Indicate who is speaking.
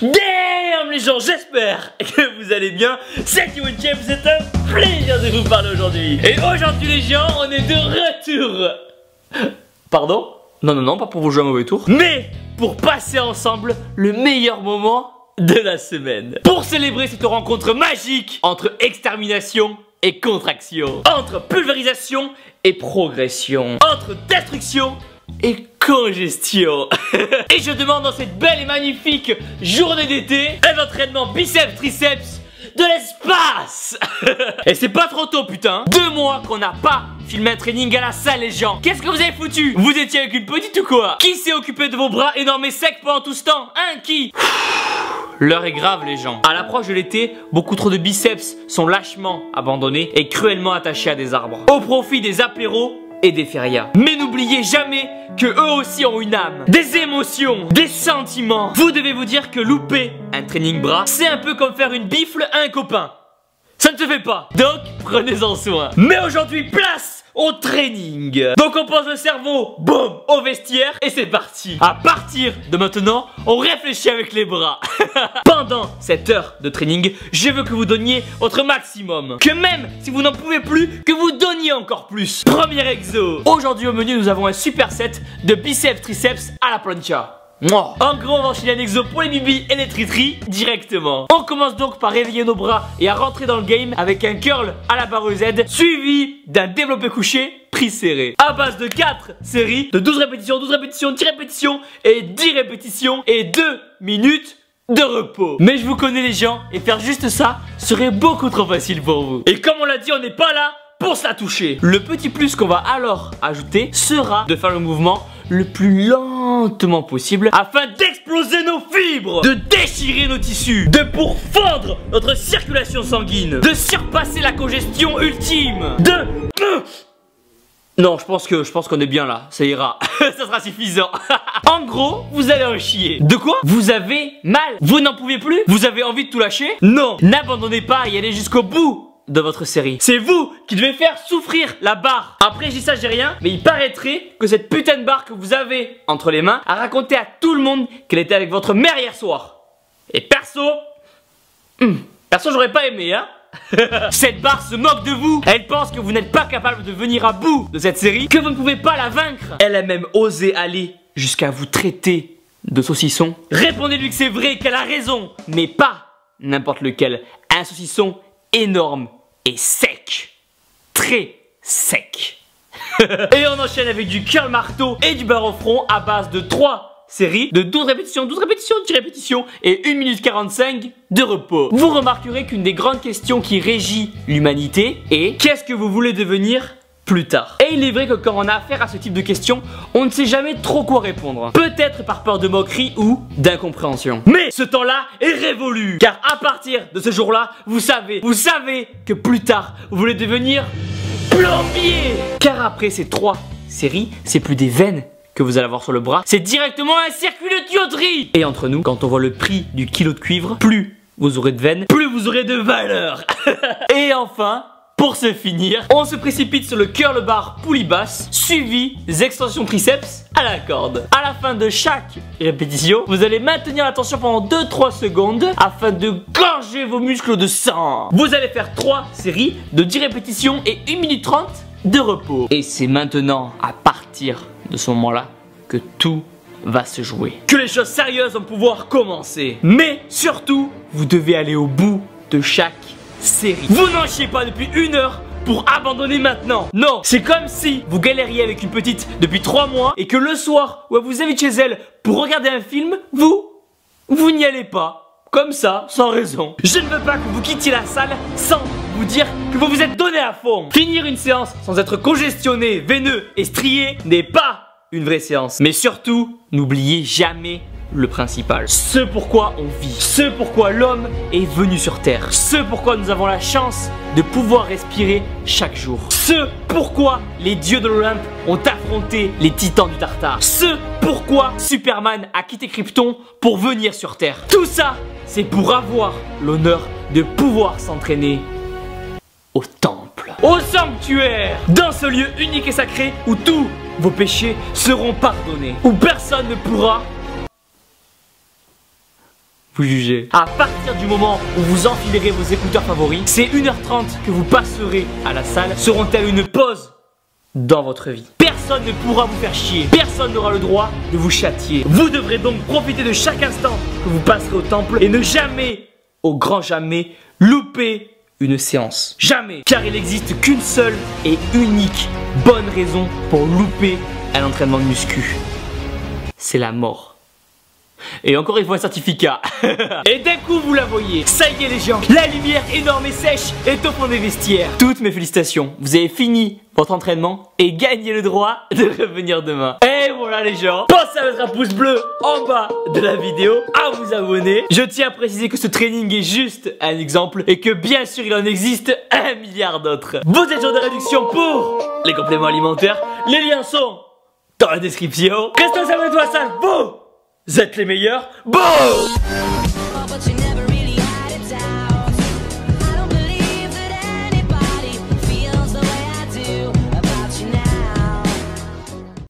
Speaker 1: Damn les gens, j'espère que vous allez bien. C'est Yowen James, c'est un plaisir de vous parler aujourd'hui. Et aujourd'hui les gens, on est de retour. Pardon? Non, pas pour vous jouer un mauvais tour, mais pour passer ensemble le meilleur moment de la semaine. Pour célébrer cette rencontre magique entre extermination et contraction, entre pulvérisation et progression, entre destruction et congestion. Et je demande dans cette belle et magnifique journée d'été un entraînement biceps triceps de l'espace. Et c'est pas trop tôt putain. 2 mois qu'on n'a pas filmé un training à la salle les gens. Qu'est-ce que vous avez foutu? Vous étiez avec une petite ou quoi? Qui s'est occupé de vos bras énormes et secs pendant tout ce temps? Hein, qui? L'heure est grave les gens. À l'approche de l'été, beaucoup trop de biceps sont lâchement abandonnés et cruellement attachés à des arbres, au profit des apéros et des férias. Mais n'oubliez jamais que eux aussi ont une âme, des émotions, des sentiments. Vous devez vous dire que louper un training bras, c'est un peu comme faire une bifle à un copain. Ça ne se fait pas, donc prenez-en soin. Mais aujourd'hui, place au training. Donc on pose le cerveau, boum, au vestiaire et c'est parti. À partir de maintenant, on réfléchit avec les bras. Pendant cette heure de training, je veux que vous donniez votre maximum. Que même si vous n'en pouvez plus, que vous donniez encore plus. Premier exo. Aujourd'hui au menu, nous avons un super set de biceps triceps à la plancha. En gros, on va enchaîner un exo pour les bibis et les tritris directement. On commence donc par réveiller nos bras et à rentrer dans le game avec un curl à la barre Z suivi d'un développé couché prise serré à base de 4 séries de 12 répétitions, 12 répétitions, 10 répétitions et 10 répétitions et 2 minutes de repos. Mais je vous connais les gens et faire juste ça serait beaucoup trop facile pour vous. Et comme on l'a dit, on n'est pas là pour se la toucher. Le petit plus qu'on va alors ajouter sera de faire le mouvement le plus lentement possible afin d'exploser nos fibres, de déchirer nos tissus, de pourfendre notre circulation sanguine, de surpasser la congestion ultime, Non, je pense qu'on est bien là, ça ira. Ça sera suffisant. En gros, vous allez en chier. De quoi? Vous avez mal? Vous n'en pouvez plus? Vous avez envie de tout lâcher? Non, n'abandonnez pas et allez jusqu'au bout de votre série. C'est vous qui devez faire souffrir la barre. Après, je dis ça, j'ai rien, mais il paraîtrait que cette putain de barre que vous avez entre les mains a raconté à tout le monde qu'elle était avec votre mère hier soir. Et perso, j'aurais pas aimé, hein. Cette barre se moque de vous. Elle pense que vous n'êtes pas capable de venir à bout de cette série, que vous ne pouvez pas la vaincre. Elle a même osé aller jusqu'à vous traiter de saucisson. Répondez-lui que c'est vrai, qu'elle a raison, mais pas n'importe lequel. Un saucisson énorme et sec. Très sec. Et on enchaîne avec du curl marteau et du barre au front à base de 3 séries de 12 répétitions, 12 répétitions, 10 répétitions et 1 minute 45 de repos. Vous remarquerez qu'une des grandes questions qui régit l'humanité est: qu'est-ce que vous voulez devenir plus tard? Et il est vrai que quand on a affaire à ce type de questions, on ne sait jamais trop quoi répondre. Peut-être par peur de moquerie ou d'incompréhension. Mais ce temps-là est révolu, car à partir de ce jour-là, vous savez que plus tard, vous voulez devenir plombier. Car après ces 3 séries, c'est plus des veines que vous allez avoir sur le bras, c'est directement un circuit de tuyauterie. Et entre nous, quand on voit le prix du kilo de cuivre, plus vous aurez de veines, plus vous aurez de valeur. Et enfin, pour se finir, on se précipite sur le curl bar poulie basse, suivi des extensions triceps à la corde. À la fin de chaque répétition, vous allez maintenir la tension pendant 2-3 secondes afin de gorger vos muscles de sang. Vous allez faire 3 séries de 10 répétitions et 1 minute 30 de repos. Et c'est maintenant, à partir de ce moment-là, que tout va se jouer, que les choses sérieuses vont pouvoir commencer. Mais surtout, vous devez aller au bout de chaque série. Vous n'en chiez pas depuis 1 heure pour abandonner maintenant. Non, c'est comme si vous galériez avec une petite depuis 3 mois et que le soir où elle vous invite chez elle pour regarder un film, vous n'y allez pas. Comme ça, sans raison. Je ne veux pas que vous quittiez la salle sans vous dire que vous vous êtes donné à fond. Finir une séance sans être congestionné, veineux et strié n'est pas une vraie séance. Mais surtout, n'oubliez jamais le principal. Ce pourquoi on vit, ce pourquoi l'homme est venu sur Terre, ce pourquoi nous avons la chance de pouvoir respirer chaque jour, ce pourquoi les dieux de l'Olympe ont affronté les titans du Tartare, ce pourquoi Superman a quitté Krypton pour venir sur Terre. Tout ça, c'est pour avoir l'honneur de pouvoir s'entraîner au temple, au sanctuaire, dans ce lieu unique et sacré où tous vos péchés seront pardonnés, où personne ne pourra vous jugez. À partir du moment où vous enfilerez vos écouteurs favoris, ces 1h30 que vous passerez à la salle seront-elles une pause dans votre vie. Personne ne pourra vous faire chier. Personne n'aura le droit de vous châtier. Vous devrez donc profiter de chaque instant que vous passerez au temple et ne jamais, au grand jamais, louper une séance. Jamais. Car il n'existe qu'une seule et unique bonne raison pour louper un entraînement de muscu. C'est la mort. Et encore il faut un certificat. Et d'un coup vous la voyez. Ça y est les gens, la lumière énorme et sèche est au fond des vestiaires. Toutes mes félicitations, vous avez fini votre entraînement et gagnez le droit de revenir demain. Et voilà les gens, pensez à mettre un pouce bleu en bas de la vidéo, à vous abonner. Je tiens à préciser que ce training est juste un exemple et que bien sûr il en existe 1 milliard d'autres. Vous êtes jour de réduction pour les compléments alimentaires. Les liens sont dans la description. Restez abonnés à ça, vous êtes les meilleurs. Boum!